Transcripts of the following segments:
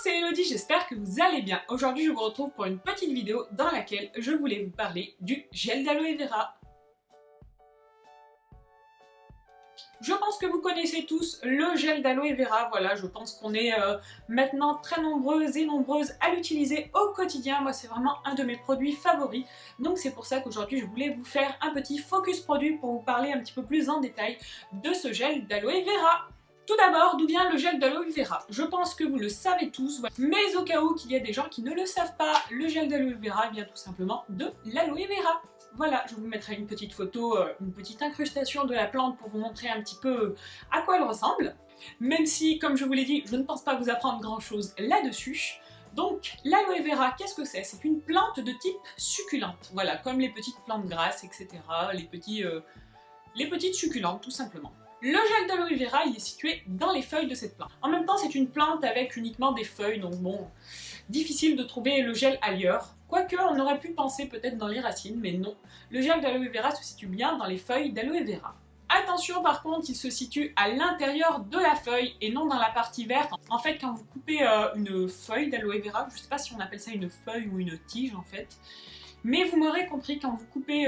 c'est Elodie, j'espère que vous allez bien. Aujourd'hui, je vous retrouve pour une petite vidéo dans laquelle je voulais vous parler du gel d'aloe vera. Je pense que vous connaissez tous le gel d'aloe vera, voilà, je pense qu'on est maintenant très nombreuses et nombreuses à l'utiliser au quotidien. Moi, c'est vraiment un de mes produits favoris, donc c'est pour ça qu'aujourd'hui, je voulais vous faire un petit focus produit pour vous parler un petit peu plus en détail de ce gel d'aloe vera. Tout d'abord, d'où vient le gel d'aloe vera? Je pense que vous le savez tous, mais au cas où qu'il y a des gens qui ne le savent pas, le gel d'aloe vera vient tout simplement de l'aloe vera. Voilà, je vous mettrai une petite photo, une petite incrustation de la plante pour vous montrer un petit peu à quoi elle ressemble. Même si, comme je vous l'ai dit, je ne pense pas vous apprendre grand chose là-dessus. Donc, l'aloe vera, qu'est-ce que c'est? C'est une plante de type succulente. Voilà, comme les petites plantes grasses, etc. Les petites succulentes, tout simplement. Le gel d'aloe vera, il est situé dans les feuilles de cette plante. En même temps, c'est une plante avec uniquement des feuilles, donc bon, difficile de trouver le gel ailleurs. Quoique, on aurait pu penser peut-être dans les racines, mais non. Le gel d'aloe vera se situe bien dans les feuilles d'aloe vera. Attention par contre, il se situe à l'intérieur de la feuille et non dans la partie verte. En fait, quand vous coupez une feuille d'aloe vera, je ne sais pas si on appelle ça une feuille ou une tige en fait, mais vous m'aurez compris, quand vous coupez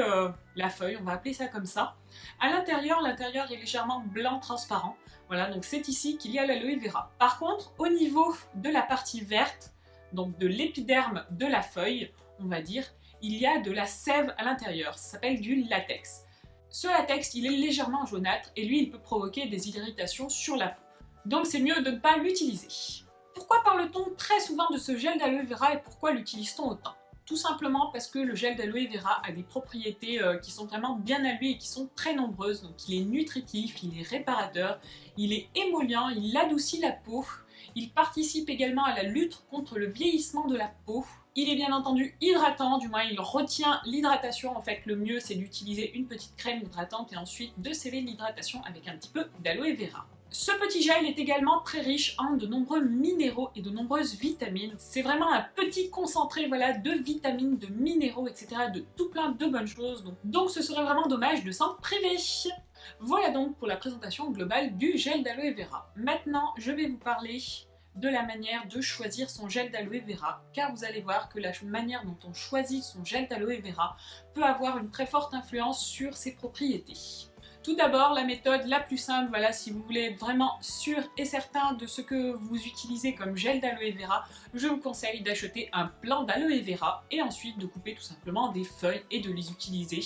la feuille, on va appeler ça comme ça, à l'intérieur est légèrement blanc transparent. Voilà, donc c'est ici qu'il y a l'aloe vera. Par contre, au niveau de la partie verte, donc de l'épiderme de la feuille, on va dire, il y a de la sève à l'intérieur. Ça s'appelle du latex. Ce latex, il est légèrement jaunâtre et lui, il peut provoquer des irritations sur la peau. Donc c'est mieux de ne pas l'utiliser. Pourquoi parle-t-on très souvent de ce gel d'aloe vera et pourquoi l'utilise-t-on autant? Tout simplement parce que le gel d'aloe vera a des propriétés qui sont vraiment bien à lui et qui sont très nombreuses. Donc il est nutritif, il est réparateur, il est émollient, il adoucit la peau, il participe également à la lutte contre le vieillissement de la peau. Il est bien entendu hydratant, du moins il retient l'hydratation. En fait, le mieux c'est d'utiliser une petite crème hydratante et ensuite de sceller l'hydratation avec un petit peu d'aloe vera. Ce petit gel est également très riche en de nombreux minéraux et de nombreuses vitamines. C'est vraiment un petit concentré voilà, de vitamines, de minéraux, etc. de tout plein de bonnes choses. Donc ce serait vraiment dommage de s'en priver. Voilà donc pour la présentation globale du gel d'aloe vera. Maintenant, je vais vous parler de la manière de choisir son gel d'aloe vera, car vous allez voir que la manière dont on choisit son gel d'aloe vera peut avoir une très forte influence sur ses propriétés. Tout d'abord, la méthode la plus simple, voilà, si vous voulez être vraiment sûr et certain de ce que vous utilisez comme gel d'aloe vera, je vous conseille d'acheter un plant d'aloe vera et ensuite de couper tout simplement des feuilles et de les utiliser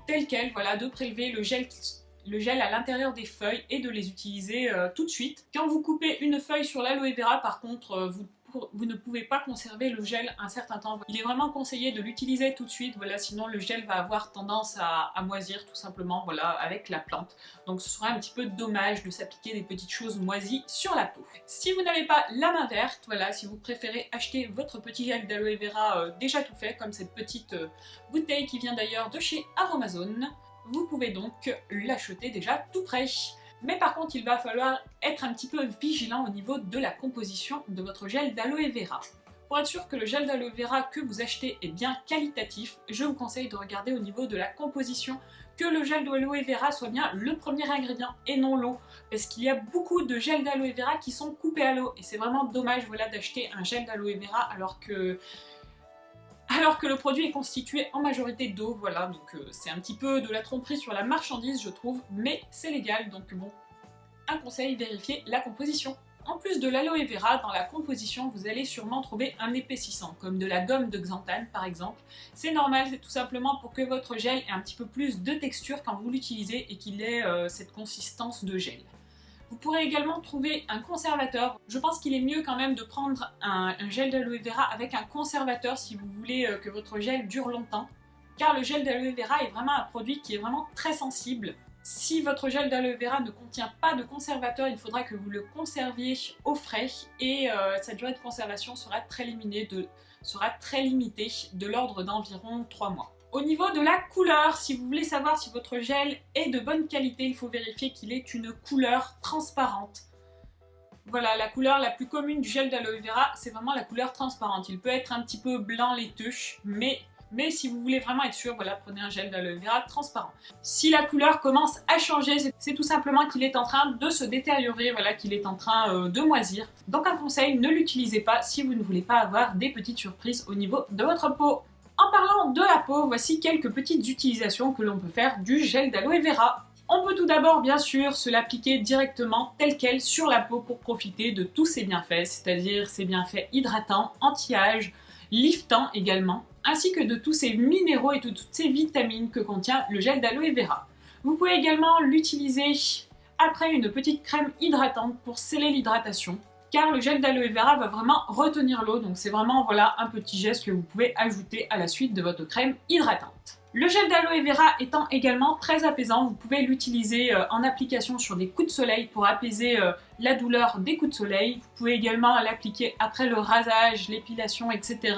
telles quelles, voilà, de prélever le gel à l'intérieur des feuilles et de les utiliser tout de suite. Quand vous coupez une feuille sur l'aloe vera, par contre, vous ne pouvez pas conserver le gel un certain temps. Il est vraiment conseillé de l'utiliser tout de suite, voilà, sinon le gel va avoir tendance à moisir tout simplement, voilà, avec la plante. Donc ce sera un petit peu dommage de s'appliquer des petites choses moisies sur la peau. Si vous n'avez pas la main verte, voilà, si vous préférez acheter votre petit gel d'aloe vera déjà tout fait, comme cette petite bouteille qui vient d'ailleurs de chez Aromazone, vous pouvez donc l'acheter déjà tout prêt. Mais par contre, il va falloir être un petit peu vigilant au niveau de la composition de votre gel d'aloe vera. Pour être sûr que le gel d'aloe vera que vous achetez est bien qualitatif, je vous conseille de regarder au niveau de la composition que le gel d'aloe vera soit bien le premier ingrédient et non l'eau. Parce qu'il y a beaucoup de gels d'aloe vera qui sont coupés à l'eau et c'est vraiment dommage, voilà, d'acheter un gel d'aloe vera alors que le produit est constitué en majorité d'eau, voilà, donc c'est un petit peu de la tromperie sur la marchandise je trouve, mais c'est légal, donc bon, un conseil, vérifiez la composition. En plus de l'aloe vera, dans la composition, vous allez sûrement trouver un épaississant, comme de la gomme de xanthane par exemple. C'est normal, c'est tout simplement pour que votre gel ait un petit peu plus de texture quand vous l'utilisez et qu'il ait cette consistance de gel. Vous pourrez également trouver un conservateur. Je pense qu'il est mieux quand même de prendre un gel d'aloe vera avec un conservateur si vous voulez que votre gel dure longtemps. Car le gel d'aloe vera est vraiment un produit qui est vraiment très sensible. Si votre gel d'aloe vera ne contient pas de conservateur, il faudra que vous le conserviez au frais et sa durée de conservation sera très limitée, de l'ordre d'environ 3 mois. Au niveau de la couleur, si vous voulez savoir si votre gel est de bonne qualité, il faut vérifier qu'il ait une couleur transparente. Voilà, la couleur la plus commune du gel d'aloe vera, c'est vraiment la couleur transparente. Il peut être un petit peu blanc laiteux, mais Mais si vous voulez vraiment être sûr, voilà, prenez un gel d'aloe vera transparent. Si la couleur commence à changer, c'est tout simplement qu'il est en train de se détériorer, voilà, qu'il est en train de moisir. Donc un conseil, ne l'utilisez pas si vous ne voulez pas avoir des petites surprises au niveau de votre peau. En parlant de la peau, voici quelques petites utilisations que l'on peut faire du gel d'aloe vera. On peut tout d'abord, bien sûr, se l'appliquer directement tel quel sur la peau pour profiter de tous ses bienfaits, c'est-à-dire ses bienfaits hydratants, anti-âge, liftants également, ainsi que de tous ces minéraux et de toutes ces vitamines que contient le gel d'aloe vera. Vous pouvez également l'utiliser après une petite crème hydratante pour sceller l'hydratation, car le gel d'aloe vera va vraiment retenir l'eau, donc c'est vraiment voilà, un petit geste que vous pouvez ajouter à la suite de votre crème hydratante. Le gel d'aloe vera étant également très apaisant, vous pouvez l'utiliser en application sur des coups de soleil pour apaiser la douleur des coups de soleil. Vous pouvez également l'appliquer après le rasage, l'épilation, etc.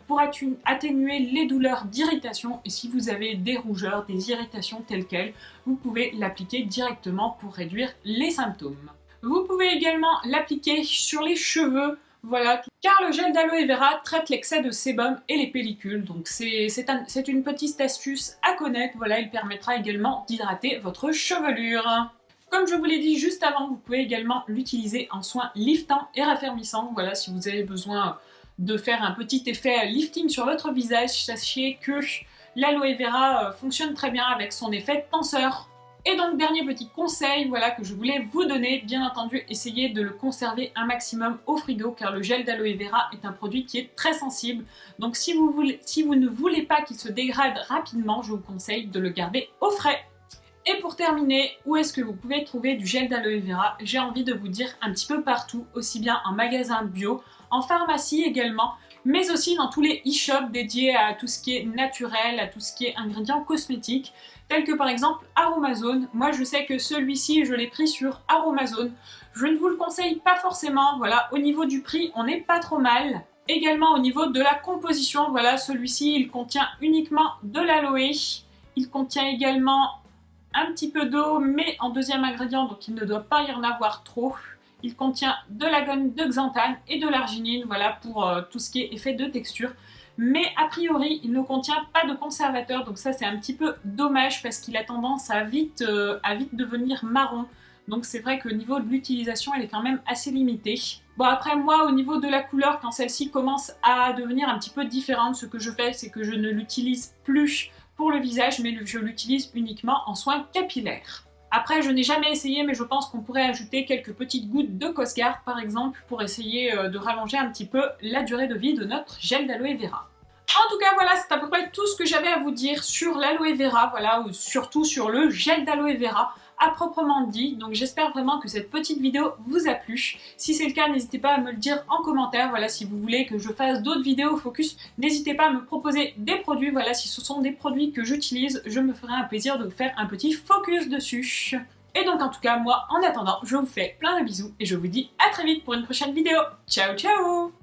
pour atténuer les douleurs d'irritation. Et si vous avez des rougeurs, des irritations telles quelles, vous pouvez l'appliquer directement pour réduire les symptômes. Vous pouvez également l'appliquer sur les cheveux. Voilà, car le gel d'aloe vera traite l'excès de sébum et les pellicules, donc c'est une petite astuce à connaître, voilà, il permettra également d'hydrater votre chevelure. Comme je vous l'ai dit juste avant, vous pouvez également l'utiliser en soin liftant et raffermissant, voilà, si vous avez besoin de faire un petit effet lifting sur votre visage, sachez que l'aloe vera fonctionne très bien avec son effet tenseur. Et donc dernier petit conseil voilà, que je voulais vous donner, bien entendu essayez de le conserver un maximum au frigo car le gel d'aloe vera est un produit qui est très sensible. Donc si vous ne voulez pas qu'il se dégrade rapidement, je vous conseille de le garder au frais. Et pour terminer, où est-ce que vous pouvez trouver du gel d'aloe vera? J'ai envie de vous dire un petit peu partout, aussi bien en magasin bio, en pharmacie également, mais aussi dans tous les e-shops dédiés à tout ce qui est naturel, à tout ce qui est ingrédients cosmétiques, tels que par exemple Aromazone. Moi je sais que celui-ci je l'ai pris sur Aromazone. Je ne vous le conseille pas forcément, voilà, au niveau du prix on n'est pas trop mal. Également au niveau de la composition, voilà, celui-ci il contient uniquement de l'aloe, il contient également un petit peu d'eau mais en deuxième ingrédient donc il ne doit pas y en avoir trop. Il contient de la gomme de xanthane et de l'arginine, voilà, pour tout ce qui est effet de texture. Mais a priori, il ne contient pas de conservateur, donc ça c'est un petit peu dommage parce qu'il a tendance à vite devenir marron. Donc c'est vrai qu'au niveau de l'utilisation, elle est quand même assez limitée. Bon après moi, au niveau de la couleur, quand celle-ci commence à devenir un petit peu différente, ce que je fais, c'est que je ne l'utilise plus pour le visage, mais je l'utilise uniquement en soins capillaires. Après, je n'ai jamais essayé, mais je pense qu'on pourrait ajouter quelques petites gouttes de Cosgar, par exemple, pour essayer de rallonger un petit peu la durée de vie de notre gel d'aloe vera. En tout cas, voilà, c'est à peu près tout ce que j'avais à vous dire sur l'aloe vera, voilà, ou surtout sur le gel d'aloe vera à proprement dit. Donc j'espère vraiment que cette petite vidéo vous a plu. Si c'est le cas, n'hésitez pas à me le dire en commentaire. Voilà, si vous voulez que je fasse d'autres vidéos focus, n'hésitez pas à me proposer des produits. Voilà, si ce sont des produits que j'utilise, je me ferai un plaisir de vous faire un petit focus dessus. Et donc en tout cas, moi, en attendant, je vous fais plein de bisous et je vous dis à très vite pour une prochaine vidéo. Ciao, ciao!